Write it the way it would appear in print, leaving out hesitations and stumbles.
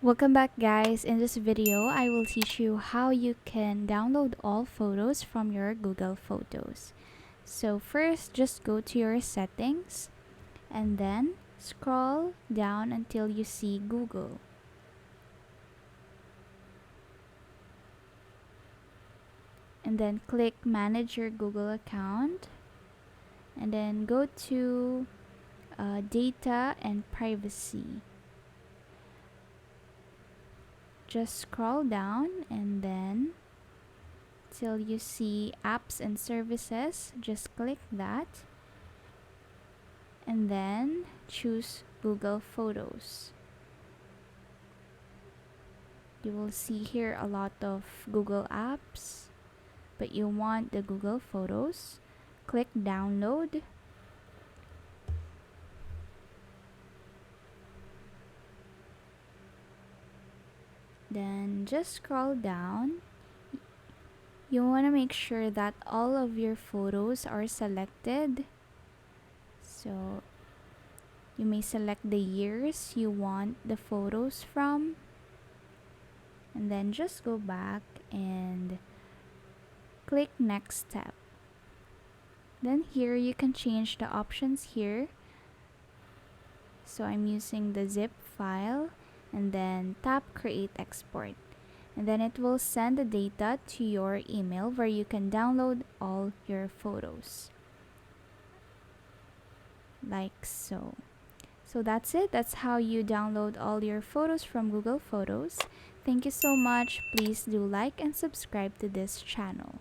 Welcome back, guys. In this video, I will teach you how you can download all photos from your Google Photos. So first, just go to your settings and then scroll down until you see Google. And then click manage your Google account and then go to data and privacy. Just scroll down and then till you see apps and services, just click that and then choose Google Photos. You will see here a lot of Google apps, but you want the Google Photos. Click download. Then just scroll down. You want to make sure that all of your photos are selected. So you may select the years you want the photos from. And then just go back and click next step. Then here you can change the options here. So I'm using the zip file and then tap create export. And then it will send the data to your email where you can download all your photos. Like so. So that's it. That's how you download all your photos from Google Photos. Thank you so much. Please do like and subscribe to this channel.